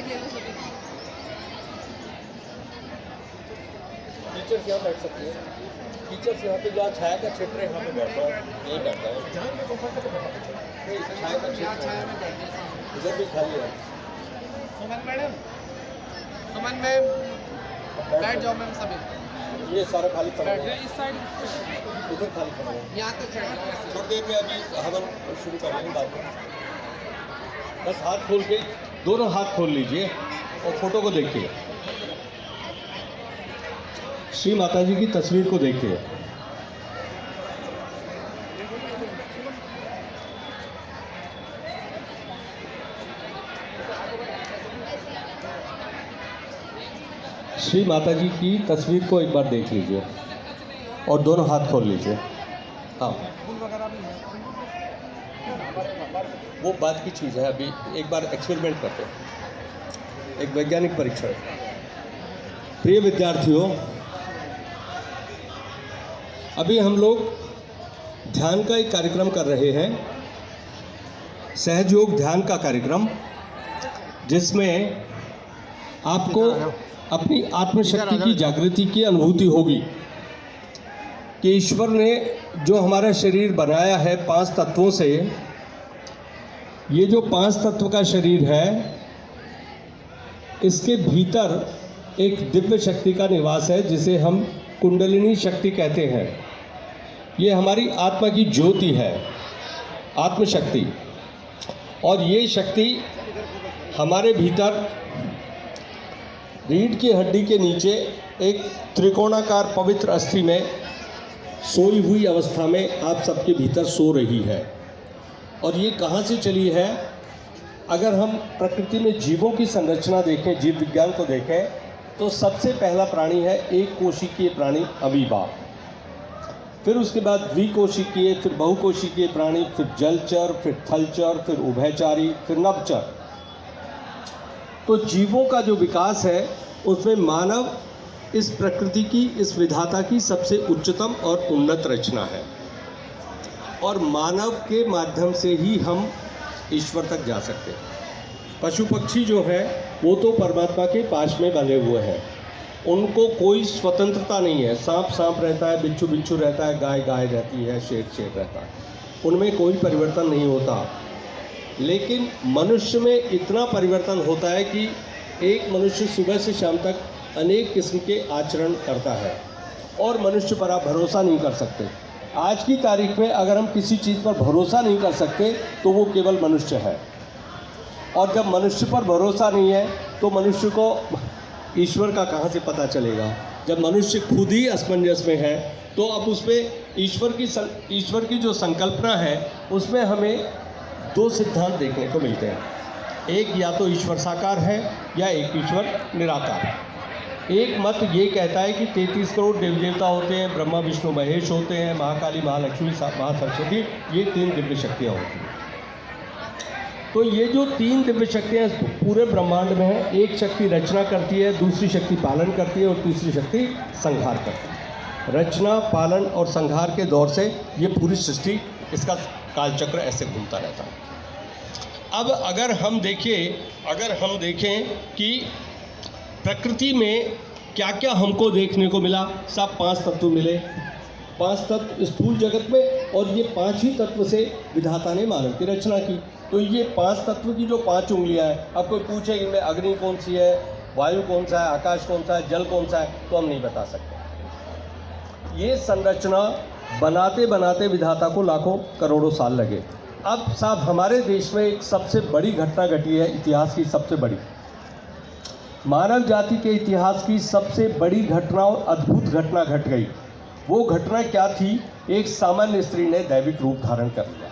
ले लो सभी। टीचर्स यहाँ बैठ सकते हैं। टीचर्स यहाँ पे जहाँ छाया का क्षेत्र है यहाँ पे बैठो, यहीं बैठता है। नहीं, छाया का क्षेत्र है, इधर भी खाली है। सुमन मैडम, सुमन मैम बैठ जाओ मैम सभी। ये सारा खाली पड़ा बैठ है, जाओ इस साइड, इधर खाली पड़ा है। यहाँ तक बैठ जाओ ऐसे। थोड़ी देर में अभी हवन शुरू करेंगे बाद में। बस हाथ खोल के, दोनों हाथ खोल लीजिए और फोटो को देखिए, श्री माता जी की तस्वीर को देखिए। श्री माता जी की तस्वीर को एक बार देख लीजिए और दोनों हाथ खोल लीजिए। हाँ, वो बात की चीज़ है। अभी एक बार एक्सपेरिमेंट करते हैं, एक वैज्ञानिक परीक्षण। प्रिय विद्यार्थियों, अभी हम लोग ध्यान का एक कार्यक्रम कर रहे हैं, सहयोग ध्यान का कार्यक्रम, जिसमें आपको अपनी आत्मशक्ति की जागृति की अनुभूति होगी कि ईश्वर ने जो हमारा शरीर बनाया है 5 तत्वों से, ये जो 5 तत्व का शरीर है, इसके भीतर एक दिव्य शक्ति का निवास है जिसे हम कुंडलिनी शक्ति कहते हैं। ये हमारी आत्मा की ज्योति है, आत्मशक्ति। और ये शक्ति हमारे भीतर रीढ़ की हड्डी के नीचे एक त्रिकोणाकार पवित्र अस्थि में सोई हुई अवस्था में आप सबके भीतर सो रही है। और ये कहाँ से चली है? अगर हम प्रकृति में जीवों की संरचना देखें, जीव विज्ञान को देखें, तो सबसे पहला प्राणी है एक कोशिकीय प्राणी अमीबा, फिर उसके बाद द्विकोशिकीय, फिर बहुकोशिकीय प्राणी, फिर जलचर, फिर थलचर, फिर उभयचारी, फिर नभचर। तो जीवों का जो विकास है उसमें मानव इस प्रकृति की, इस विधाता की सबसे उच्चतम और उन्नत रचना है। और मानव के माध्यम से ही हम ईश्वर तक जा सकते हैं। पशु पक्षी जो है वो तो परमात्मा के पास में बंधे हुए हैं, उनको कोई स्वतंत्रता नहीं है। सांप सांप रहता है, बिच्छू बिच्छू रहता है, गाय गाय रहती है, शेर शेर रहता है, उनमें कोई परिवर्तन नहीं होता। लेकिन मनुष्य में इतना परिवर्तन होता है कि एक मनुष्य सुबह से शाम तक अनेक किस्म के आचरण करता है और मनुष्य पर आप भरोसा नहीं कर सकते। आज की तारीख में अगर हम किसी चीज़ पर भरोसा नहीं कर सकते तो वो केवल मनुष्य है। और जब मनुष्य पर भरोसा नहीं है तो मनुष्य को ईश्वर का कहाँ से पता चलेगा? जब मनुष्य खुद ही असमंजस में है तो अब उसमें ईश्वर की जो संकल्पना है उसमें हमें 2 सिद्धांत देखने को मिलते हैं। एक, या तो ईश्वर साकार है या एक ईश्वर निराकार है। एक मत ये कहता है कि 33 करोड़ देव देवता होते हैं, ब्रह्मा विष्णु महेश होते हैं, महाकाली महालक्ष्मी महासरस्वती, ये 3 दिव्य शक्तियाँ होती हैं। तो ये जो 3 दिव्य शक्तियाँ पूरे ब्रह्मांड में हैं, एक शक्ति रचना करती है, दूसरी शक्ति पालन करती है और तीसरी शक्ति संहार करती है। रचना, पालन और संहार के दौर से ये पूरी सृष्टि, इसका कालचक्र ऐसे घूमता रहता है। अब अगर हम देखें कि प्रकृति में क्या क्या हमको देखने को मिला, सब 5 तत्व मिले। 5 तत्व स्थूल जगत में, और ये 5 ही तत्व से विधाता ने मानव की रचना की। तो ये 5 तत्व की जो 5 उंगलियां हैं, अब कोई पूछे इनमें अग्नि कौन सी है, वायु कौन सा है, आकाश कौन सा है, जल कौन सा है, तो हम नहीं बता सकते। ये संरचना बनाते बनाते विधाता को लाखों करोड़ों साल लगे। अब साहब हमारे देश में एक सबसे बड़ी घटना घटी है, इतिहास की सबसे बड़ी, मानव जाति के इतिहास की सबसे बड़ी घटना और अद्भुत घटना घट गई। वो घटना क्या थी? एक सामान्य स्त्री ने दैविक रूप धारण कर लिया।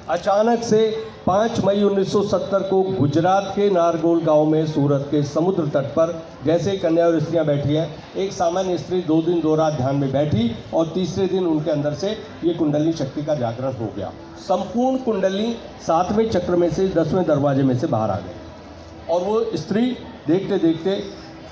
अचानक से 5 मई 1970 को गुजरात के नारगोल गांव में सूरत के समुद्र तट पर जैसे कन्या और स्त्रियाँ बैठी हैं, एक सामान्य स्त्री 2 दिन 2 रात ध्यान में बैठी और तीसरे दिन उनके अंदर से ये कुंडली शक्ति का जागरण हो गया। संपूर्ण कुंडली 7वें चक्र में से 10वें दरवाजे में से बाहर आ गई और वो स्त्री देखते देखते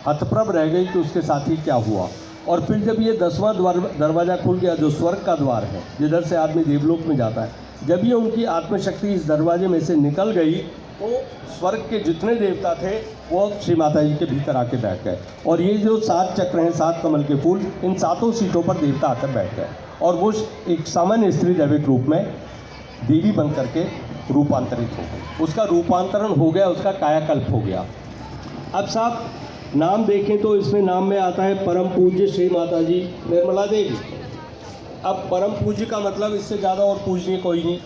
हतप्रभ रह गई कि उसके साथ ही क्या हुआ। और फिर जब ये 10वां दरवाज़ा खुल गया, जो स्वर्ग का द्वार है जिधर से आदमी देवलोक में जाता है, जब ये उनकी आत्मशक्ति इस दरवाजे में से निकल गई तो स्वर्ग के जितने देवता थे वो श्री माता जी के भीतर आके बैठ गए। और ये जो 7 चक्र हैं, 7 कमल के फूल, इन 7 सीटों पर देवता आकर बैठ गए और वो एक सामान्य स्त्री दैविक रूप में देवी बन करके रूपांतरित हो गई। उसका रूपांतरण हो गया, उसका कायाकल्प हो गया। अब साहब नाम देखें तो इसमें नाम में आता है परम पूज्य श्री माता जी निर्मला देवी। अब परम पूज्य का मतलब इससे ज़्यादा और पूजनीय कोई नहीं,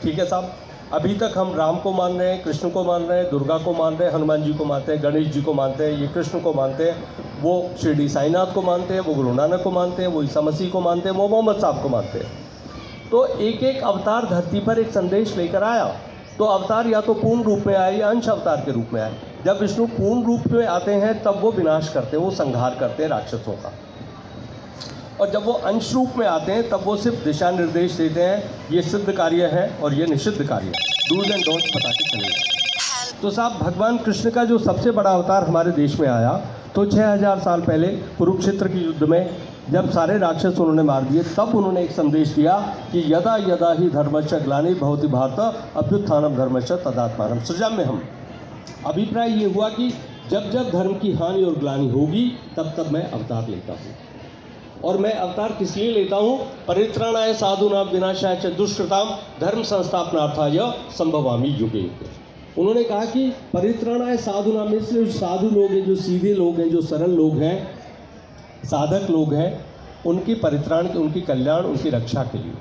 ठीक है साहब। अभी तक हम राम को मान रहे हैं, कृष्ण को मान रहे हैं, दुर्गा को मान रहे हैं, हनुमान जी को मानते हैं, गणेश जी को मानते हैं, ये कृष्ण को मानते हैं, वो शिरडी साईनाथ को मानते हैं, वो गुरु नानक को मानते हैं, वो ईसा मसीह को मानते हैं, वो मोहम्मद साहब को मानते हैं। तो एक एक अवतार धरती पर एक संदेश लेकर आया। तो अवतार या तो पूर्ण रूप में आए या अंश अवतार के रूप में आए। जब विष्णु पूर्ण रूप में आते हैं तब वो विनाश करते हैं, वो संहार करते हैं राक्षसों का। और जब वो अंश रूप में आते हैं तब वो सिर्फ दिशा निर्देश देते हैं, ये सिद्ध कार्य है और ये निषिद्ध कार्य है, डूज एंड डोंट्स बता के चलेगा। तो साहब भगवान कृष्ण का जो सबसे बड़ा अवतार हमारे देश में आया तो 6000 साल पहले कुरुक्षेत्र के युद्ध में जब सारे राक्षस उन्होंने मार दिए, तब उन्होंने एक संदेश दिया कि यदा यदा ही धर्मश्च ग्लानि भवति भारत अभ्युत्थानम धर्मश्च तदात्मानम सृजाम्यहम्। अभिप्राय ये हुआ कि जब जब धर्म की हानि और ग्लानि होगी तब तब मैं अवतार लेता हूँ। और मैं अवतार किस लिए लेता हूँ? परित्राणाय साधूनां विनाशाय च दुष्कृताम धर्म संस्थापनार्थाय संभवामि युगे युगे। उन्होंने कहा कि परित्राणाय साधूनां, इसलिए जो साधु लोग हैं, जो सीधे लोग हैं, जो सरल लोग हैं, साधक लोग हैं, उनकी परित्राण, उनकी कल्याण, उनकी रक्षा के लिए।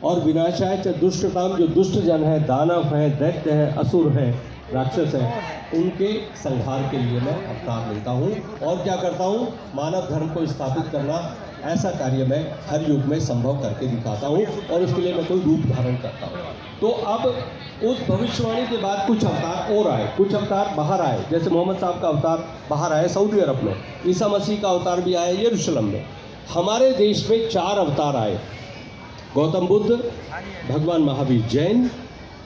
और विनाशाय च दुष्कृताम, जो दुष्ट जन है, दानव हैं, दैत्य हैं, असुर हैं, राक्षस हैं, उनके संहार के लिए मैं अवतार लेता हूँ। और क्या करता हूँ? मानव धर्म को स्थापित करना, ऐसा कार्य मैं हर युग में संभव करके दिखाता हूँ और उसके लिए मैं कोई रूप धारण करता हूँ। तो अब उस भविष्यवाणी के बाद कुछ अवतार और आए, कुछ अवतार बाहर आए, जैसे मोहम्मद साहब का अवतार बाहर आया सऊदी अरब में, ईसा मसीह का अवतार भी आया यरूशलेम में। हमारे देश में 4 अवतार आए, गौतम बुद्ध, भगवान महावीर जैन,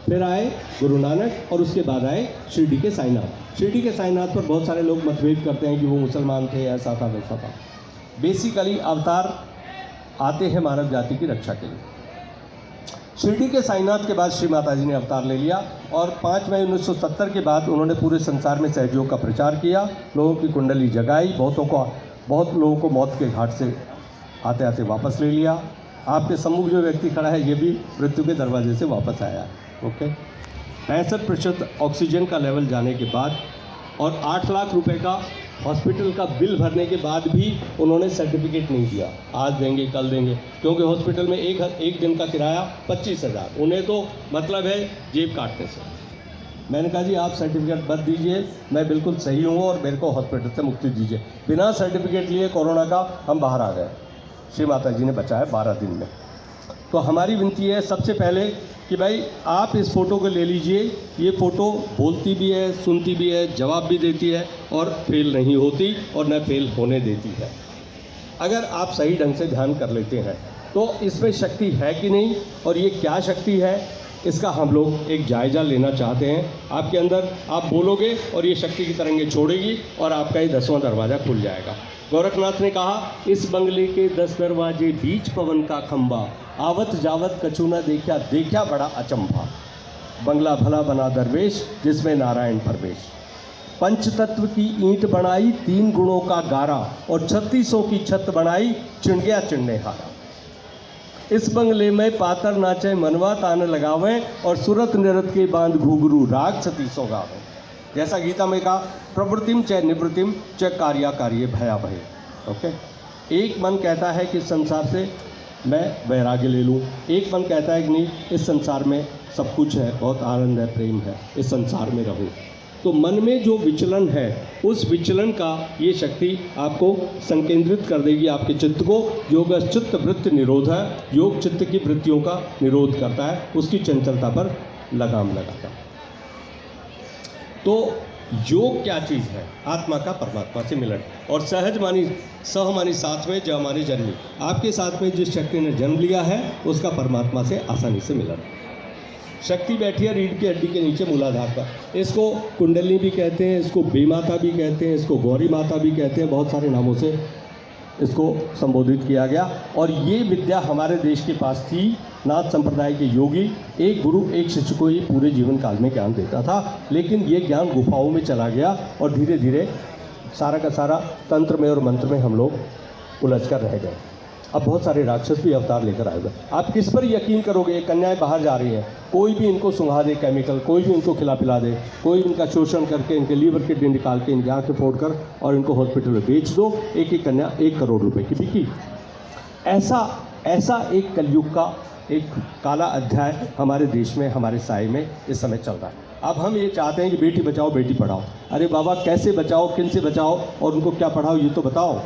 फिर आए गुरु नानक और उसके बाद आए शिरडी के साईनाथ। शिरडी के साईनाथ पर बहुत सारे लोग मतभेद करते हैं कि वो मुसलमान थे, ऐसा था वैसा था। बेसिकली अवतार आते हैं मानव जाति की रक्षा के लिए। शिरडी के साईनाथ के बाद श्री माता जी ने अवतार ले लिया और 5 मई 1970 के बाद उन्होंने पूरे संसार में सहयोग का प्रचार किया, लोगों की कुंडली जगाई, बहुत लोगों को मौत के घाट से आते आते वापस ले लिया। आपके सम्मुख जो व्यक्ति खड़ा है ये भी मृत्यु के दरवाजे से वापस आया है। ओके, 65% ऑक्सीजन का लेवल जाने के बाद और 8 लाख रुपए का हॉस्पिटल का बिल भरने के बाद भी उन्होंने सर्टिफिकेट नहीं दिया, आज देंगे कल देंगे, क्योंकि हॉस्पिटल में एक दिन का किराया 25,000, उन्हें तो मतलब है जेब काटने से। मैंने कहा जी आप सर्टिफिकेट मत दीजिए, मैं बिल्कुल सही हूँ और मेरे को हॉस्पिटल से मुक्ति दीजिए। बिना सर्टिफिकेट लिए कोरोना का हम बाहर आ गए, श्री माता जी ने बचाया 12 दिन में। तो हमारी विनती है सबसे पहले कि भाई आप इस फ़ोटो को ले लीजिए, ये फ़ोटो बोलती भी है, सुनती भी है, जवाब भी देती है और फेल नहीं होती और न फेल होने देती है। अगर आप सही ढंग से ध्यान कर लेते हैं तो इसमें शक्ति है कि नहीं और ये क्या शक्ति है, इसका हम लोग एक जायज़ा लेना चाहते हैं। आपके अंदर आप बोलोगे और ये शक्ति की तरंगें छोड़ेगी और आपका ये 10वां दरवाज़ा खुल जाएगा। गोरखनाथ ने कहा, इस बंगले के 10 दरवाजे बीच पवन का खंबा, आवत जावत कछु न देखा, देखा बड़ा अचंभा। बंगला भला बना दरवेश, जिसमें नारायण परवेश। पंचतत्व की ईंट बनाई, 3 गुणों का गारा, और 3600 की छत बनाई, चिढ़ गया चिढ़ने हारा। इस बंगले में पातर नाचे मनवा तान लगावें, और सुरत निरत के बांध घुघरू राग 3600 गावें। जैसा गीता में कहा, प्रवृत्तिम च निवृत्तिम च कार्या कार्ये भया भय। ओके, एक मन कहता है कि संसार से मैं वैराग्य ले लूँ, एक मन कहता है कि नहीं इस संसार में सब कुछ है, बहुत आनंद है, प्रेम है, इस संसार में रहूँ। तो मन में जो विचलन है, उस विचलन का ये शक्ति आपको संकेंद्रित कर देगी, आपके चित्त को। योग चित्त वृत्ति निरोध है, योग चित्त की वृत्तियों का निरोध करता है, उसकी चंचलता पर लगाम लगाता है। तो योग क्या चीज़ है? आत्मा का परमात्मा से मिलन। और सहज मानी सह मानी साथ में ज मानी जन्मी, आपके साथ में जिस शक्ति ने जन्म लिया है उसका परमात्मा से आसानी से मिलन। शक्ति बैठी है रीढ़ की हड्डी के नीचे मूलाधार पर। इसको कुंडली भी कहते हैं, इसको बेमाता भी कहते हैं, इसको गौरी माता भी कहते हैं, बहुत सारे नामों से इसको संबोधित किया गया। और ये विद्या हमारे देश के पास थी नाथ संप्रदाय के योगी एक गुरु एक शिष्य को ही पूरे जीवन काल में ज्ञान देता था, लेकिन ये ज्ञान गुफाओं में चला गया और धीरे धीरे सारा का सारा तंत्र में और मंत्र में हम लोग उलझ कर रह गए। अब बहुत सारे राक्षस भी अवतार लेकर आए हुए। आप किस पर यकीन करोगे? ये कन्याएं बाहर जा रही हैं, कोई भी इनको सुंघा दे केमिकल, कोई भी इनको खिला पिला दे, कोई इनका शोषण करके इनके लीवर किडनी निकाल के इनकी आँखें फोड़ कर और इनको हॉस्पिटल में बेच दो। एक एक कन्या 1 करोड़ रुपए की बिकी। ऐसा एक कलयुग का एक काला अध्याय हमारे देश में, हमारे साए में इस समय चल रहा है। अब हम ये चाहते हैं कि बेटी बचाओ बेटी पढ़ाओ। अरे बाबा, कैसे बचाओ, किन से बचाओ और उनको क्या पढ़ाओ, ये तो बताओ।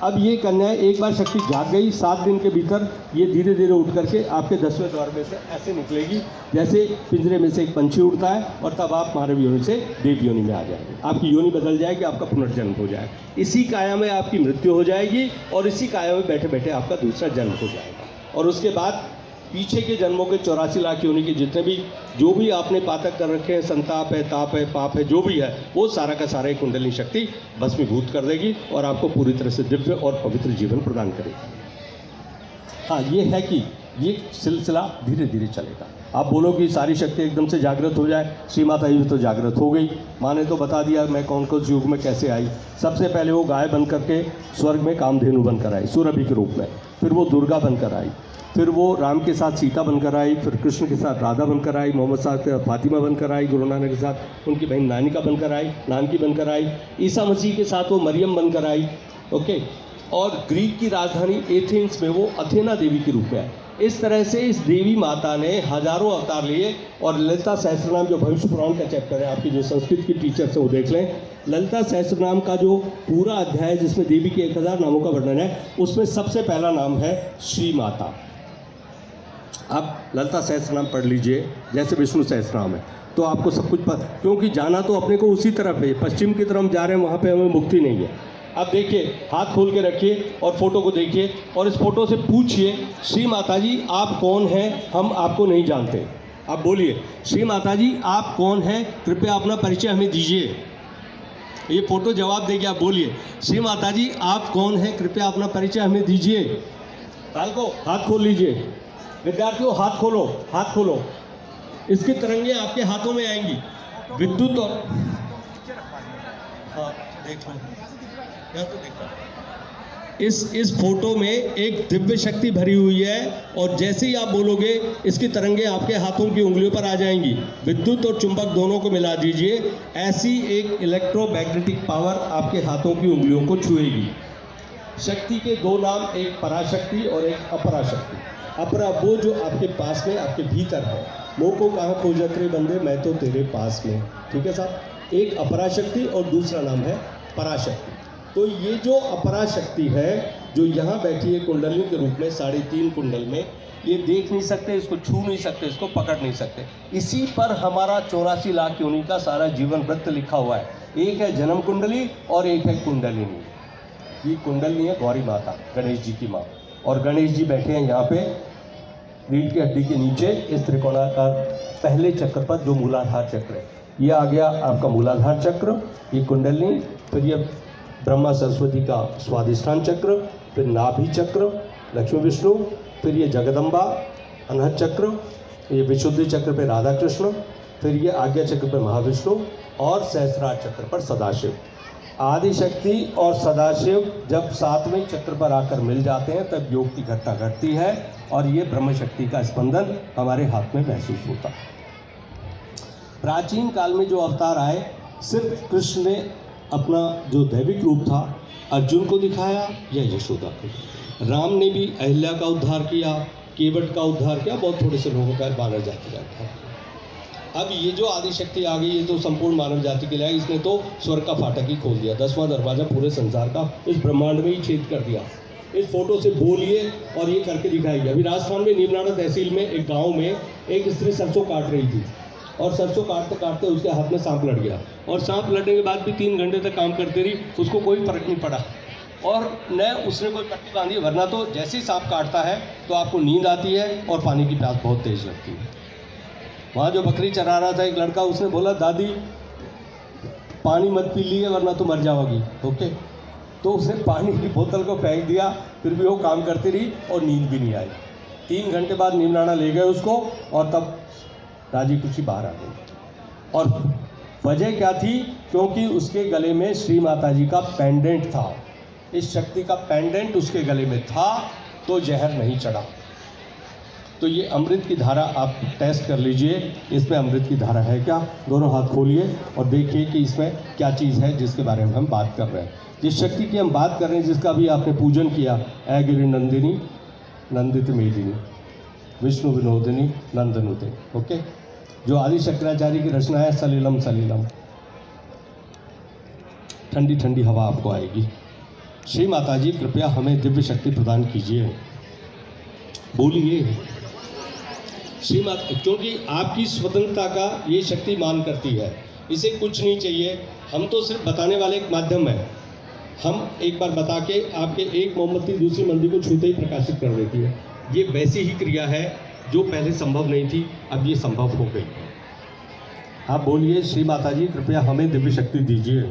अब ये कन्याएं एक बार शक्ति जाग गई, 7 दिन के भीतर ये धीरे धीरे उठ करके आपके 10वें द्वार में से ऐसे निकलेगी जैसे पिंजरे में से एक पंछी उड़ता है, और तब आप मानव योनि से देव योनि में आ जाएंगे। आपकी योनि बदल जाएगी, आपका पुनर्जन्म हो जाएगा। इसी काया में आपकी मृत्यु हो जाएगी और इसी काया में बैठे बैठे आपका दूसरा जन्म हो जाएगा। और उसके बाद पीछे के जन्मों के 84 लाख योनि के जितने भी जो भी आपने पातक कर रखे हैं, संताप है, ताप है, पाप है, जो भी है, वो सारा का सारा एक कुंडलिनी शक्ति भस्मीभूत कर देगी और आपको पूरी तरह से दिव्य और पवित्र जीवन प्रदान करेगी। हाँ, ये है कि ये सिलसिला धीरे धीरे चलेगा। आप बोलो कि सारी शक्ति एकदम से जागृत हो जाए, श्री माता जी तो जागृत हो गई। माँ ने तो बता दिया मैं कौन कौन युग में कैसे आई। सबसे पहले वो गाय बन करके स्वर्ग में कामधेनु बनकर आई सुरभि के रूप में, फिर वो दुर्गा बनकर आई, फिर वो राम के साथ सीता बनकर आई, फिर कृष्ण के साथ राधा बनकर आई, मोहम्मद साहब के साथ फातिमा बनकर आई, गुरु नानक के साथ उनकी बहन नानिका बनकर आई, नानकी बनकर आई, ईसा मसीह के साथ वो मरियम बनकर आई। ओके, और ग्रीक की राजधानी एथेंस में वो अथेना देवी के रूप में आई। इस तरह से इस देवी माता ने हजारों अवतार लिए। और ललिता सहस्त्रनाम जो भविष्य पुराण का चैप्टर है, आपकी जो संस्कृत की टीचर से वो देख लें, ललिता सहस्त्रनाम का जो पूरा अध्याय जिसमें देवी के 1000 नामों का वर्णन है, उसमें सबसे पहला नाम है श्री माता। आप ललिता सहस्त्रनाम पढ़ लीजिए जैसे विष्णु सहस्त्रनाम है, तो आपको सब कुछ पता, क्योंकि जाना तो अपने को उसी तरफ है, पश्चिम की तरफ हम जा रहे हैं, वहाँ पे हमें मुक्ति नहीं है। अब देखिए, हाथ खोल के रखिए और फोटो को देखिए और इस फोटो से पूछिए, श्री माता जी आप कौन हैं, हम आपको नहीं जानते। आप बोलिए, श्री माता जी आप कौन हैं, कृपया अपना परिचय हमें दीजिए। ये फोटो जवाब देगी। आप बोलिए, श्री माता जी आप कौन हैं, कृपया अपना परिचय हमें दीजिए। काल को हाथ खोल लीजिए। विद्यार्थियों हाथ खोलो, हाथ खोलो। इसकी तरंगे आपके हाथों में आएंगी, विद्युत और हाँ देख लो, तो देखो इस फोटो में एक दिव्य शक्ति भरी हुई है, और जैसे ही आप बोलोगे इसकी तरंगे आपके हाथों की उंगलियों पर आ जाएंगी। विद्युत और चुंबक दोनों को मिला दीजिए, ऐसी एक इलेक्ट्रोमैग्नेटिक पावर आपके हाथों की उंगलियों को छुएगी। शक्ति के 2 नाम, एक पराशक्ति और एक अपराशक्ति। अपरा वो जो आपके पास में, आपके भीतर है। मोह को कहाँ खोजत रे बंदे, मैं तो तेरे पास में। ठीक है साहब, एक अपराशक्ति और दूसरा नाम है पराशक्ति। तो ये जो अपराशक्ति है जो यहाँ बैठी है कुंडली के रूप में 3.5 कुंडल में, ये देख नहीं सकते, इसको छू नहीं सकते, इसको पकड़ नहीं सकते। इसी पर हमारा 84 लाख योनि का सारा जीवन वृत्त लिखा हुआ है। एक है जन्म कुंडली और एक है कुंडलिनी। ये कुंडलिनी है गौरी माता, गणेश जी की माँ, और गणेश जी बैठे हैं यहाँ पे रीढ़ की हड्डी के नीचे इस त्रिकोणाकार पहले चक्र पर, जो मूलाधार चक्र है। ये आ गया आपका मूलाधार चक्र, ये कुंडलिनी, फिर ये ब्रह्मा सरस्वती का स्वाधिष्ठान चक्र, फिर नाभि चक्र लक्ष्मी विष्णु, फिर ये जगदम्बा अनहत चक्र, ये विशुद्धि चक्र पे राधा कृष्ण, फिर ये आज्ञा चक्र पे महाविष्णु, और सहस्रार चक्र पर सदाशिव। आदिशक्ति और सदाशिव जब 7वें चक्र पर आकर मिल जाते हैं तब योग की घटना घटती है, और ये ब्रह्म शक्ति का स्पंदन हमारे हाथ में महसूस होता है। प्राचीन काल में जो अवतार आए, सिर्फ कृष्ण ने अपना जो दैविक रूप था अर्जुन को दिखाया या यशोदा को। राम ने भी अहिल्या का उद्धार किया, केवट का उद्धार किया, बहुत थोड़े से लोगों का बानर जाति का था। अब ये जो आदिशक्ति आ गई, ये तो संपूर्ण मानव जाति के लिए, इसने तो स्वर्ग का फाटक ही खोल दिया, 10वां दरवाजा पूरे संसार का इस ब्रह्मांड में ही छेद कर दिया। इस फोटो से बोलिए और ये करके दिखाएगी। अभी राजस्थान में नीमराणा तहसील में एक गाँव में एक स्त्री सरसों काट रही थी, और सरसों काटते काटते उसके हाथ में सांप लड़ गया, और सांप लड़ने के बाद भी 3 घंटे तक काम करती रही, उसको कोई फर्क नहीं पड़ा, और न उसने कोई पट्टी बांधी। वरना तो जैसे ही सांप काटता है तो आपको नींद आती है और पानी की प्यास बहुत तेज लगती है। वहाँ जो बकरी चरा रहा था एक लड़का, उसने बोला दादी पानी मत पी लिए वरना तो मर जाओगी। ओके, तो उसने पानी की बोतल को फेंक दिया, फिर भी वो काम करती रही और नींद भी नहीं आई। 3 घंटे बाद नीमराणा ले गए उसको और तब राजी खुशी बाहर आ गई। और वजह क्या थी? क्योंकि उसके गले में श्री माता जी का पेंडेंट था। इस शक्ति का पेंडेंट उसके गले में था तो जहर नहीं चढ़ा। तो ये अमृत की धारा आप टेस्ट कर लीजिए, इसमें अमृत की धारा है क्या? दोनों हाथ खोलिए और देखिए कि इसमें क्या चीज़ है जिसके बारे में हम बात कर रहे हैं। जिस शक्ति की हम बात कर रहे हैं, जिसका भी आपने पूजन किया, ऐगिरि नंदिनी नंदित मेदिनी विष्णु विनोदिनी नंदनुते। ओके, जो आदि शंकराचार्य की रचना है, सलिलम सलिलम, ठंडी ठंडी हवा आपको आएगी। श्री माता जी कृपया हमें दिव्य शक्ति प्रदान कीजिए। बोलिए श्री माता, क्योंकि आपकी स्वतंत्रता का ये शक्ति मान करती है। इसे कुछ नहीं चाहिए, हम तो सिर्फ बताने वाले एक माध्यम है। हम एक बार बता के आपके एक मोमबत्ती दूसरी मंदिर को छूते ही प्रकाशित कर देती है। ये वैसी ही क्रिया है जो पहले संभव नहीं थी, अब ये संभव हो गई। आप बोलिए श्री माता जी कृपया हमें दिव्य शक्ति दीजिए,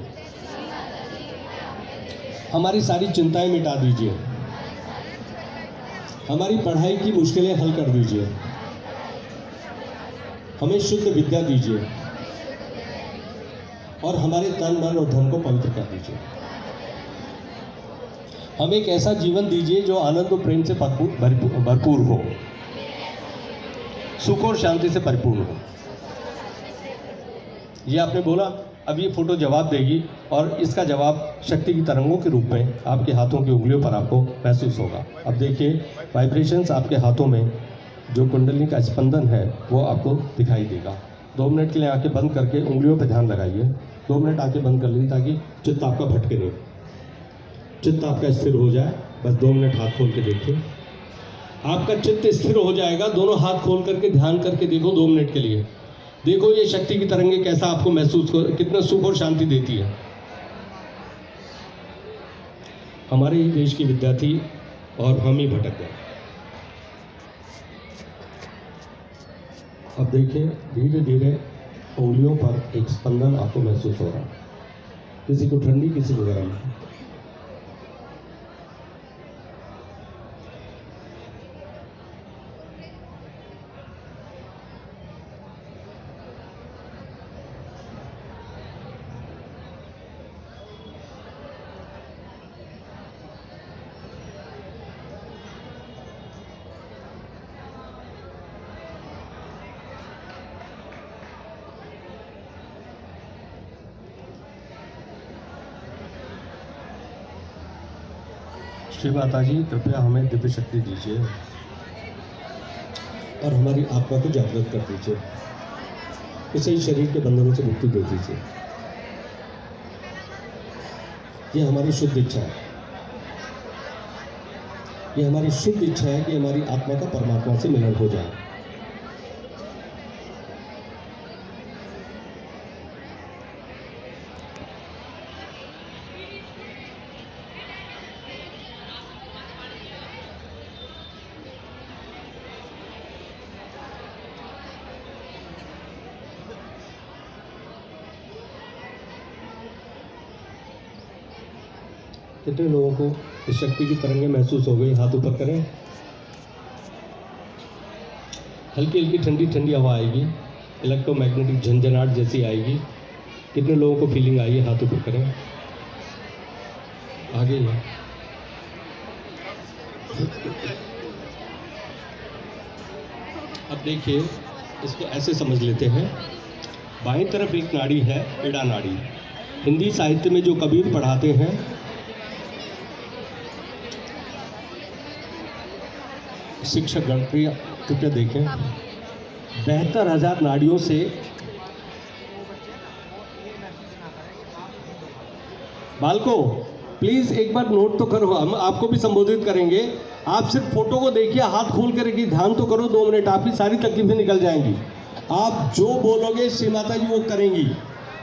हमारी सारी चिंताएं मिटा दीजिए, हमारी पढ़ाई की मुश्किलें हल कर दीजिए, हमें शुद्ध विद्या दीजिए और हमारे तन मन और धन को पवित्र कर दीजिए। हमें एक ऐसा जीवन दीजिए जो आनंद और प्रेम से भरपूर हो, सुख और शांति से परिपूर्ण हो। ये आपने बोला, अब ये फोटो जवाब देगी और इसका जवाब शक्ति की तरंगों के रूप में आपके हाथों की उंगलियों पर आपको महसूस होगा। अब देखिए वाइब्रेशंस आपके हाथों में, जो कुंडली का स्पंदन है वो आपको दिखाई देगा। 2 मिनट के लिए आंखें बंद करके उंगलियों पर ध्यान लगाइए। 2 मिनट आंखें बंद कर लीजिए ताकि चित्त आपका भटके नहीं, चित्त आपका स्थिर हो जाए। बस 2 मिनट हाथ खोल के देखिए, आपका चित्त स्थिर हो जाएगा। दोनों हाथ खोल करके ध्यान करके देखो 2 मिनट के लिए। देखो ये शक्ति की तरंगे कैसा आपको महसूस हो, कितना सुख और शांति देती है। हमारे ही देश की विद्यार्थी और हम ही भटक गए। अब देखिए धीरे धीरे उंगलियों पर एक स्पंदन आपको महसूस हो रहा है, किसी को ठंडी किसी को गर्म। श्री माता जी कृपया हमें दिव्य शक्ति दीजिए और हमारी आत्मा को जागृत कर दीजिए, इसे ही शरीर के बंधनों से मुक्ति दे दीजिए। ये हमारी शुद्ध इच्छा है, ये हमारी शुद्ध इच्छा है कि हमारी आत्मा का परमात्मा से मिलन हो जाए। कितने लोगों को इस शक्ति की तरंगें महसूस हो गई? हाथ ऊपर करें। हल्की हल्की ठंडी ठंडी हवा आएगी, इलेक्ट्रोमैग्नेटिक झंझनाहट जैसी आएगी। कितने लोगों को फीलिंग आई है? हाथ ऊपर करें। आगे ही अब देखिए इसको ऐसे समझ लेते हैं। बाईं तरफ एक नाड़ी है, इड़ा नाड़ी। हिंदी साहित्य में जो कबीर पढ़ाते हैं, शिक्षक गण कृपया देखें, 72,000 नाड़ियों से बालको प्लीज एक बार नोट तो करो, हम आपको भी संबोधित करेंगे। आप सिर्फ फोटो को देखिए, हाथ खोल कर रखिए, ध्यान तो करो। 2 मिनट आपकी सारी तकलीफें निकल जाएंगी। आप जो बोलोगे श्री माता जी वो करेंगी।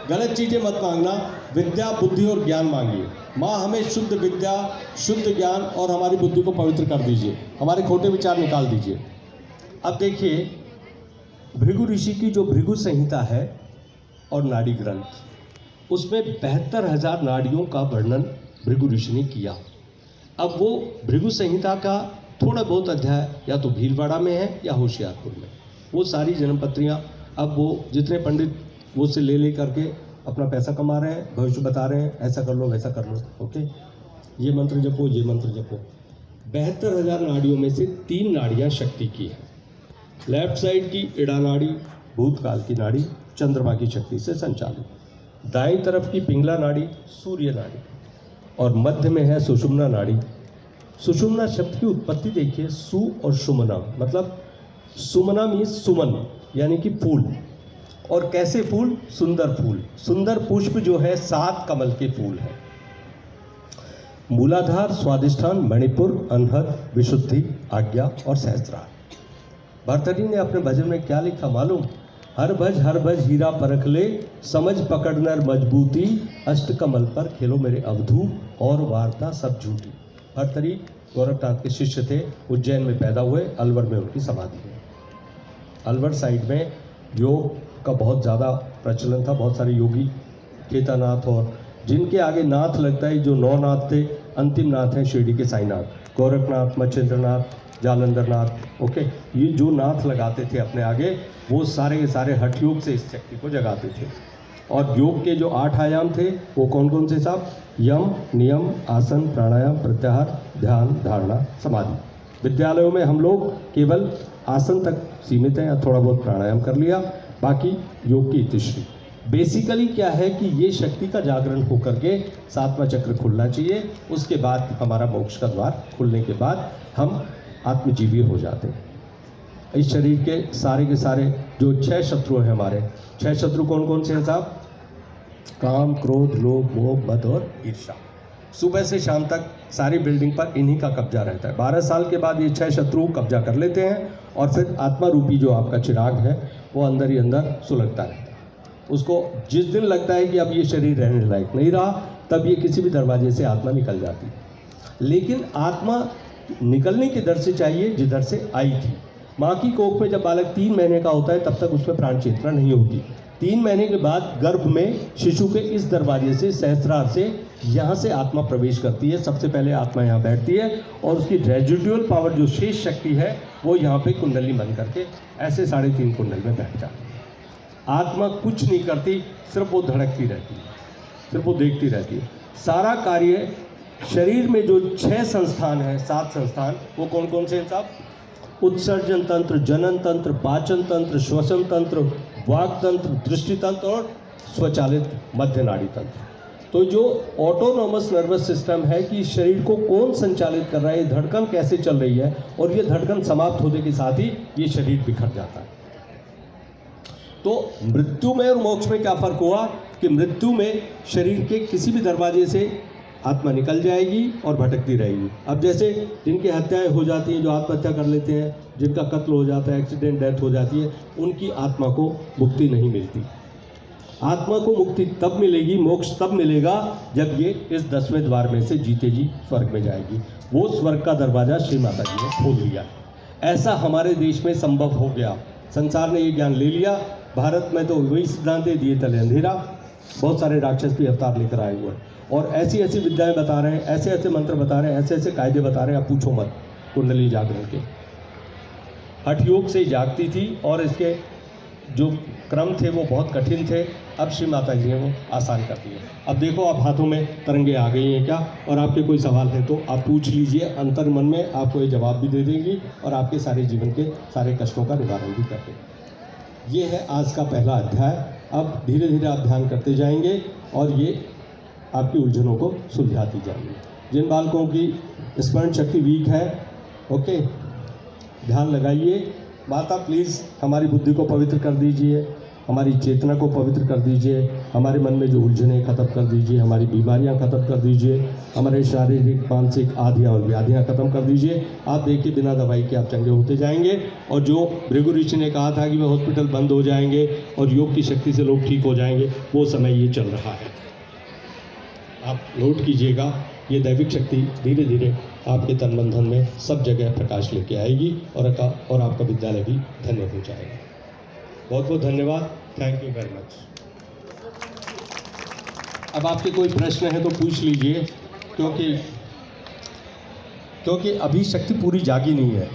गलत चीजें मत मांगना, विद्या बुद्धि और ज्ञान मांगिए। माँ हमें शुद्ध विद्या शुद्ध ज्ञान और हमारी बुद्धि को पवित्र कर दीजिए, हमारे खोटे विचार निकाल दीजिए। अब देखिए भृगु ऋषि की जो भृगु संहिता है और नाड़ी ग्रंथ, उसमें 72,000 नाड़ियों का वर्णन भृगु ऋषि ने किया। अब वो भृगु संहिता का थोड़ा बहुत अध्याय या तो भीलवाड़ा में है या होशियारपुर में। वो सारी जन्मपत्रियाँ अब वो जितने पंडित वो से ले करके अपना पैसा कमा रहे हैं, भविष्य बता रहे हैं, ऐसा कर लो वैसा कर लो। ओके, ये मंत्र जपो, ये मंत्र जपो। 72,000 नाड़ियों में से 3 नाड़ियाँ शक्ति की हैं। लेफ्ट साइड की इड़ा नाड़ी भूतकाल की नाड़ी चंद्रमा की शक्ति से संचालित, दाईं तरफ की पिंगला नाड़ी सूर्य नाड़ी, और मध्य में है सुषुम्ना नाड़ी। सुषुम्ना शब्द की उत्पत्ति देखिए, सु और सुमना, मतलब सुमना मीन्स सुमन यानी कि फूल। और कैसे फूल? सुंदर फूल। सुंदर पुष्प जो है 7 कमल के फूल हैं। मूलाधार, स्वादिष्ठान, मणिपुर, अनहद, विशुद्धि, आज्ञा और सहस्त्रार। भर्तृहरि ने अपने भजन में क्या लिखा मालूम? हर भज हीरा परख ले, समझ पकड़ नर मजबूती, अष्ट कमल पर खेलो मेरे अवधू, और वार्ता सब झूठी। भर्तृहरि गोरखनाथ के शिष्य थे, उज्जैन में पैदा हुए, अलवर में उनकी समाधि है। अलवर साइड में योग का बहुत ज़्यादा प्रचलन था, बहुत सारे योगी, केदारनाथ, और जिनके आगे नाथ लगता है, जो 9 नाथ थे, अंतिम नाथ हैं शिरडी के साईनाथ, गोरखनाथ, मच्छिंद्रनाथ, जालंधरनाथ। ओके, ये जो नाथ लगाते थे अपने आगे, वो सारे के सारे हठ योग से इस शक्ति को जगाते थे। और योग के जो 8 आयाम थे वो कौन कौन से साहब? यम, नियम, आसन, प्राणायाम, प्रत्याहार, ध्यान, धारणा, समाधि। विद्यालयों में हम लोग केवल आसन तक सीमित हैं, या थोड़ा बहुत प्राणायाम कर लिया, बाकी योग की इतिश्री। बेसिकली क्या है कि ये शक्ति का जागरण होकर के 7वां चक्र खुलना चाहिए। उसके बाद हमारा मोक्ष का द्वार खुलने के बाद हम आत्मजीवी हो जाते हैं। इस शरीर के सारे जो 6 शत्रु हैं हमारे, 6 शत्रु कौन कौन से हैं साहब? काम, क्रोध, लोभ, मोह, मद और ईर्ष्या। सुबह से शाम तक सारी बिल्डिंग पर इन्हीं का कब्जा रहता है। 12 साल के बाद ये 6 शत्रु कब्जा कर लेते हैं, और फिर आत्मा रूपी जो आपका चिराग है वो अंदर ही अंदर सुलगता रहता है। उसको जिस दिन लगता है कि अब ये शरीर रहने लायक नहीं रहा, तब ये किसी भी दरवाजे से आत्मा निकल जाती है। लेकिन आत्मा निकलने की दर से चाहिए जिधर से आई थी। माँ की कोख में जब बालक 3 महीने का होता है, तब तक उसमें प्राण चेतना नहीं होती। 3 महीने के बाद गर्भ में शिशु के इस दरवाजे से, सहस्त्रार से, यहाँ से आत्मा प्रवेश करती है। सबसे पहले आत्मा यहाँ बैठती है, और उसकी रेजिडुअल पावर जो शेष शक्ति है वो यहाँ पे कुंडली बन करके ऐसे 3.5 कुंडल में बैठ जाती है। आत्मा कुछ नहीं करती, सिर्फ वो धड़कती रहती है, सिर्फ वो देखती रहती है। सारा कार्य शरीर में जो 6 संस्थान हैं, 7 संस्थान, वो कौन कौन से हैं साहब? उत्सर्जन तंत्र, जनन तंत्र, पाचन तंत्र, श्वसन तंत्र, वाक तंत्र, दृष्टि तंत्र और स्वचालित मध्य नाड़ी तंत्र। तो जो ऑटोनोमस नर्वस सिस्टम है कि शरीर को कौन संचालित कर रहा है, ये धड़कन कैसे चल रही है, और ये धड़कन समाप्त होने के साथ ही ये शरीर बिखर जाता है। तो मृत्यु में और मोक्ष में क्या फ़र्क हुआ कि मृत्यु में शरीर के किसी भी दरवाजे से आत्मा निकल जाएगी और भटकती रहेगी। अब जैसे जिनकी हत्याएं हो जाती हैं, जो आत्महत्या कर लेते हैं, जिनका कत्ल हो जाता है, एक्सीडेंट डेथ हो जाती है, उनकी आत्मा को मुक्ति नहीं मिलती। आत्मा को मुक्ति तब मिलेगी, मोक्ष तब मिलेगा जब ये इस 10वें द्वार में से जीते जी स्वर्ग में जाएगी। वो स्वर्ग का दरवाज़ा श्री माता जी ने खोल लिया। ऐसा हमारे देश में संभव हो गया। संसार ने ये ज्ञान ले लिया। भारत में तो वही सिद्धांत दिए तले अंधेरा। बहुत सारे राक्षस भी अवतार लेकर आए हुए हैं, और ऐसी ऐसी विद्याएं बता रहे हैं, ऐसे ऐसे मंत्र बता रहे हैं, ऐसे ऐसे कायदे बता रहे हैं, आप पूछो मत। कुंडली जागरण के हठ योग से जागती थी, और इसके जो क्रम थे वो बहुत कठिन थे। अब श्री माता जी ने वो आसान कर दिए। अब देखो, आप हाथों में तरंगे आ गई हैं क्या, और आपके कोई सवाल है तो आप पूछ लीजिए। अंतर मन में आपको ये जवाब भी दे देंगी, और आपके सारे जीवन के सारे कष्टों का निवारण भी कर देंगे। ये है आज का पहला अध्याय। अब धीरे धीरे आप ध्यान करते जाएंगे, और ये आपकी उलझनों को सुलझाती जाएंगी। जिन बालकों की स्मरण शक्ति वीक है, ओके, ध्यान लगाइए। माता प्लीज़ हमारी बुद्धि को पवित्र कर दीजिए, हमारी चेतना को पवित्र कर दीजिए, हमारे मन में जो उलझनें खत्म कर दीजिए, हमारी बीमारियां खत्म कर दीजिए, हमारे शारीरिक मानसिक आधियाँ और व्याधियाँ खत्म कर दीजिए। आप देखिए, बिना दवाई के आप चंगे होते जाएंगे। और जो भृगु ऋषि ने कहा था कि वे हॉस्पिटल बंद हो जाएंगे और योग की शक्ति से लोग ठीक हो जाएंगे, वो समय ये चल रहा है। आप नोट कीजिएगा, ये दैविक शक्ति धीरे धीरे आपके तन मन धन में सब जगह प्रकाश लेके आएगी, और आपका विद्यालय भी धन्य हो जाएगा। बहुत बहुत धन्यवाद। Thank you very much. अब आपके कोई प्रश्न है तो पूछ लीजिए, क्योंकि क्योंकि अभी शक्ति पूरी जागी नहीं है,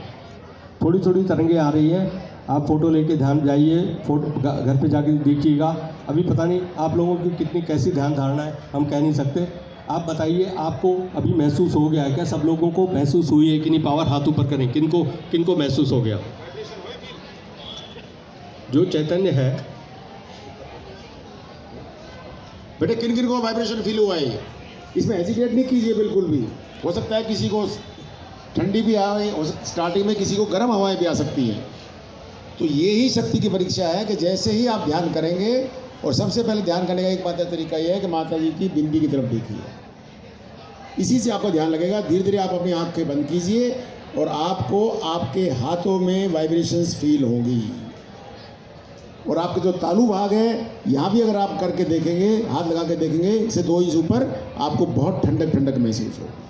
थोड़ी थोड़ी तरंगे आ रही हैं। आप फ़ोटो लेके ध्यान जाइए, फोटो घर पे जाके देखिएगा। अभी पता नहीं आप लोगों की कितनी कैसी ध्यान धारणा है, हम कह नहीं सकते। आप बताइए, आपको अभी महसूस हो गया है क्या? सब लोगों को महसूस हुई है कि नहीं? पावर हाथ ऊपर करें, किनको महसूस हो गया? जो चैतन्य है, बेटे किन किन को वाइब्रेशन फील हुआ है? इसमें हेजिटेट नहीं कीजिए बिल्कुल भी। हो सकता है किसी को ठंडी भी आए, स्टार्टिंग में किसी को गर्म हवाएं भी आ सकती हैं। तो ये ही शक्ति की परीक्षा है कि जैसे ही आप ध्यान करेंगे, और सबसे पहले ध्यान करने का एक मात्र तरीका यह है कि माता जी की बिंदी की तरफ देखिए, इसी से आपका ध्यान लगेगा। धीरे धीरे आप अपनी आँखें बंद कीजिए और आपको आपके हाथों में वाइब्रेशंस फील होंगी। और आपके जो तालू भाग है, यहाँ भी अगर आप करके देखेंगे, हाथ लगा के देखेंगे, इससे 2 इंच ऊपर आपको बहुत ठंडक ठंडक महसूस होगी।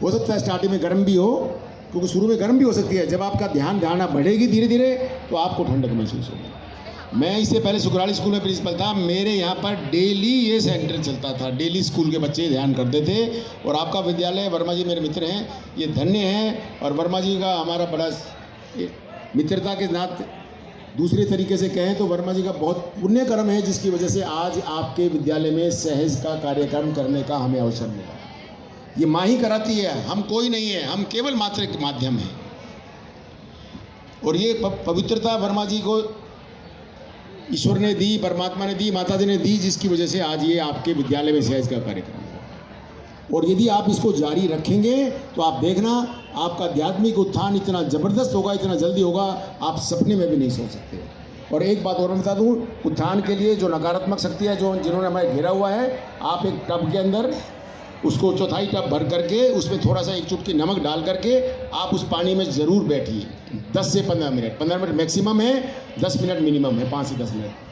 हो सकता है स्टार्टिंग में गर्म भी हो, क्योंकि शुरू में गर्म भी हो सकती है। जब आपका ध्यान धारणा बढ़ेगी धीरे धीरे, तो आपको ठंडक महसूस होगी। मैं इससे पहले सुकराली स्कूल में प्रिंसिपल था। मेरे यहाँ पर डेली ये सेंटर चलता था, डेली स्कूल के बच्चे ध्यान करते थे। और आपका विद्यालय, वर्मा जी मेरे मित्र हैं, ये धन्य हैं। और वर्मा जी का हमारा बड़ा मित्रता के नाते, दूसरे तरीके से कहें तो वर्मा जी का बहुत पुण्य कर्म है, जिसकी वजह से आज आपके विद्यालय में सहज का कार्यक्रम करने का हमें अवसर मिला। ये माँ ही कराती है, हम कोई नहीं है, हम केवल मात्र एक माध्यम हैं। और ये पवित्रता वर्मा जी को ईश्वर ने दी, परमात्मा ने दी, माता जी ने दी, जिसकी वजह से आज ये आपके विद्यालय में सहज का कार्यक्रम है। और यदि आप इसको जारी रखेंगे तो आप देखना, आपका आध्यात्मिक उत्थान इतना ज़बरदस्त होगा, इतना जल्दी होगा, आप सपने में भी नहीं सोच सकते। और एक बात और मैं बता दूँ, उत्थान के लिए जो नकारात्मक शक्ति है, जो जिन्होंने हमें घेरा हुआ है, आप एक टब के अंदर उसको चौथाई टब भर करके उसमें थोड़ा सा 1 चुटकी नमक डाल करके आप उस पानी में ज़रूर बैठिए 10 से 15 मिनट। 15 मिनट मैक्सिमम है, 10 मिनट मिनिमम है, 5 से 10 मिनट।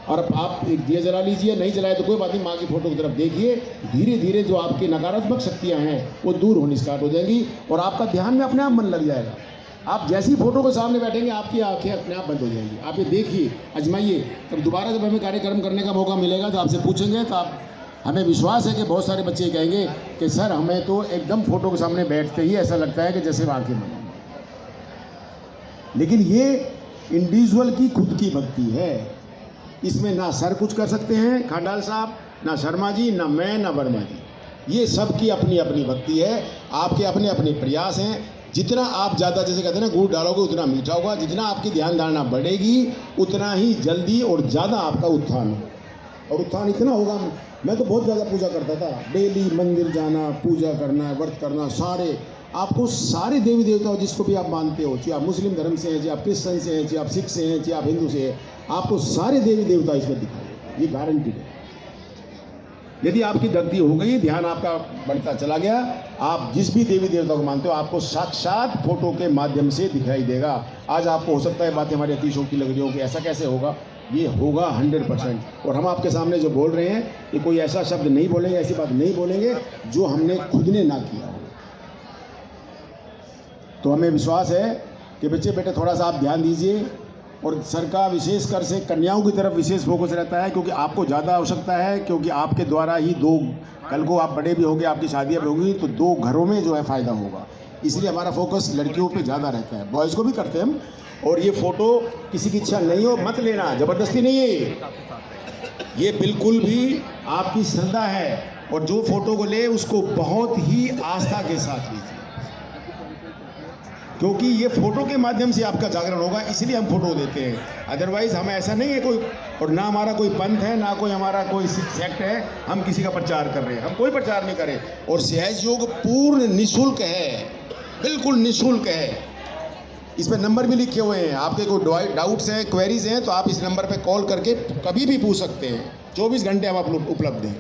और अब आप एक दिया जला लीजिए, नहीं जलाए तो कोई बात नहीं, माँ की फ़ोटो की तरफ देखिए। धीरे धीरे जो आपकी नकारात्मक शक्तियाँ हैं वो दूर होनी स्टार्ट हो जाएंगी और आपका ध्यान में अपने आप मन लग जाएगा। आप जैसी फ़ोटो के सामने बैठेंगे, आपकी आंखें अपने आप बंद हो जाएंगी। आप ये देखिए, आजमाइए। तब दोबारा जब हमें कार्यक्रम करने का मौका मिलेगा तो आपसे पूछेंगे, तो आप, हमें विश्वास है कि बहुत सारे बच्चे कहेंगे कि सर हमें तो एकदम फ़ोटो के सामने बैठते ही ऐसा लगता है कि जैसे आंखें बंद। लेकिन ये इंडिविजुअल की खुद की भक्ति है। इसमें ना सर कुछ कर सकते हैं खांडाल साहब, ना शर्मा जी, ना मैं, ना वर्मा जी। ये सबकी अपनी अपनी भक्ति है, आपके अपने अपने प्रयास हैं। जितना आप ज़्यादा, जैसे कहते हैं ना, गुड़ डालोगे उतना मीठा होगा। जितना आपकी ध्यान धारणा बढ़ेगी उतना ही जल्दी और ज़्यादा आपका उत्थान होगा। और उत्थान इतना होगा, मैं तो बहुत ज़्यादा पूजा करता था, डेली मंदिर जाना, पूजा करना, व्रत करना, सारे आपको सारे देवी देवताओं जिसको भी आप मानते हो, चाहे आप मुस्लिम धर्म से हैं, चाहे आप क्रिश्चन से हैं, चाहे आप सिख से हैं, चाहे आप हिंदू से हैं, आपको सारे देवी देवता इसमें दिखाई, ये गारंटीड है। यदि आपकी भक्ति हो गई, ध्यान आपका बढ़ता चला गया, आप जिस भी देवी देवता को मानते हो आपको साक्षात फोटो के माध्यम से दिखाई देगा। आज आपको हो सकता है बातें हमारी अतिशयोक्ति लग रही हो कि ऐसा कैसे होगा, ये होगा 100%। और हम आपके सामने जो बोल रहे हैं, ये कोई ऐसा शब्द नहीं बोलेंगे, ऐसी बात नहीं बोलेंगे जो हमने खुद ने ना किया हो। तो हमें विश्वास है कि बच्चे बेटे थोड़ा सा आप ध्यान दीजिए। और सर का विशेषकर से कन्याओं की तरफ विशेष फोकस रहता है, क्योंकि आपको ज़्यादा आवश्यकता है, क्योंकि आपके द्वारा ही 2, कल को आप बड़े भी होंगे, आपकी शादियाँ भी होंगी, तो 2 घरों में जो है फ़ायदा होगा। इसलिए हमारा फोकस लड़कियों पे ज़्यादा रहता है, बॉयज़ को भी करते हैं हम। और ये फ़ोटो किसी की इच्छा नहीं हो मत लेना, ज़बरदस्ती नहीं है ये बिल्कुल भी आपकी श्रद्धा है। और जो फ़ोटो को ले उसको बहुत ही आस्था के साथ लीजिए, क्योंकि ये फ़ोटो के माध्यम से आपका जागरण होगा, इसलिए हम फ़ोटो देते हैं। अदरवाइज़ हम ऐसा नहीं है कोई, और ना हमारा कोई पंथ है, ना कोई हमारा कोई सेक्ट है, हम किसी का प्रचार कर रहे हैं, हम कोई प्रचार नहीं करें। और सहज योग पूर्ण निःशुल्क है, बिल्कुल निःशुल्क है। इस पर नंबर भी लिखे हुए हैं, आपके कोई डाउट्स हैं, क्वेरीज हैं, तो आप इस नंबर पे कॉल करके कभी भी पूछ सकते हैं। 24 घंटे हम आप उपलब्ध हैं।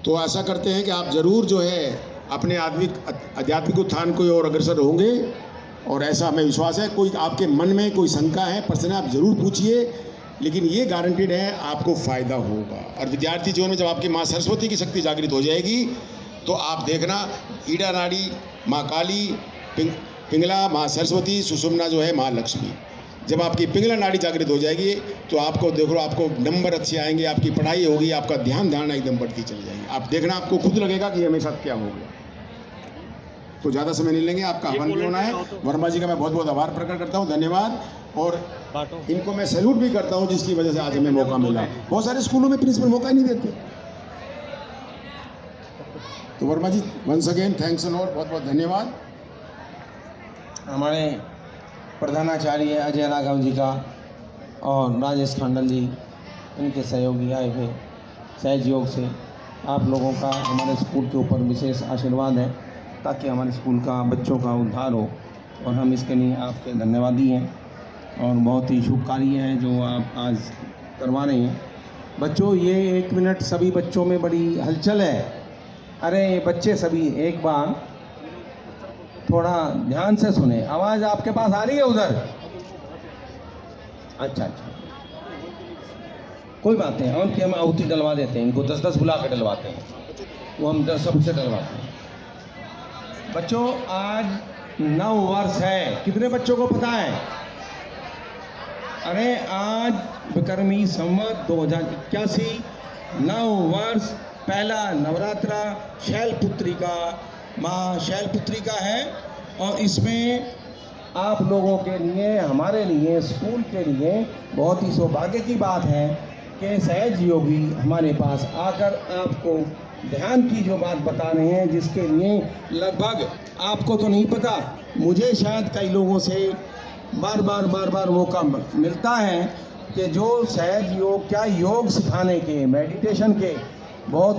तो आशा करते हैं कि आप ज़रूर जो है अपने आध्यात्मिक उत्थान को और अग्रसर होंगे, और ऐसा हमें विश्वास है। कोई आपके मन में कोई शंका है, प्रश्न है, आप ज़रूर पूछिए, लेकिन ये गारंटीड है आपको फ़ायदा होगा। और विद्यार्थी जीवन में जब आपकी माँ सरस्वती की शक्ति जागृत हो जाएगी, तो आप देखना, ईड़ा नाड़ी माँ काली, पिंगला माँ सरस्वती, सुषुम्ना जो है माँ लक्ष्मी, जब आपकी पिंगला नाड़ी जागृत हो जाएगी तो आपको देख लो, आपको नंबर अच्छे आएंगे, आपकी पढ़ाई होगी, आपका ध्यान धारणा एकदम बढ़ती चली जाएगी। आप देखना, आपको खुद लगेगा कि हमें साथ क्या हो गया। तो ज़्यादा समय नहीं लेंगे, आपका हवन भी होना है। वर्मा जी का मैं बहुत बहुत आभार प्रकट करता हूँ, धन्यवाद। और इनको मैं सैल्यूट भी करता हूँ जिसकी वजह से आज हमें मौका मिला। बहुत सारे स्कूलों में प्रिंसिपल मौका ही नहीं देते। तो Verma ji once again thanks a lot, बहुत बहुत धन्यवाद। हमारे प्रधानाचार्य अजय राघव जी का और राजेश खांडल जी, इनके सहयोगी आए हुए सहयोग से आप लोगों का हमारे स्कूल के ऊपर विशेष आशीर्वाद है, ताकि हमारे स्कूल का बच्चों का उद्धार हो, और हम इसके लिए आपके धन्यवादी हैं। और बहुत ही शुभ कार्य है जो आप आज करवा रहे हैं। बच्चों, ये 1 मिनट, सभी बच्चों में बड़ी हलचल है। अरे बच्चे सभी एक बार थोड़ा ध्यान से सुने। आवाज़ आपके पास आ रही है उधर? अच्छा, कोई बात नहीं, उनकी हम आहुति डलवा देते हैं। इनको 10-10 बुला कर डलवाते हैं, वो हम 10 सबसे डलवाते हैं। बच्चों, आज नव वर्ष है। कितने बच्चों को पता है? अरे आज विक्रमी संवत 2081 नव वर्ष, पहला नवरात्रा शैलपुत्री का, माँ शैलपुत्री का है। और इसमें आप लोगों के लिए, हमारे लिए, स्कूल के लिए बहुत ही सौभाग्य की बात है कि सहज योगी हमारे पास आकर आपको ध्यान की जो बात बता रहे हैं, जिसके लिए लगभग आपको तो नहीं पता, मुझे शायद कई लोगों से बार बार मौका मिलता है कि जो सहज योग, क्या योग सिखाने के, मेडिटेशन के बहुत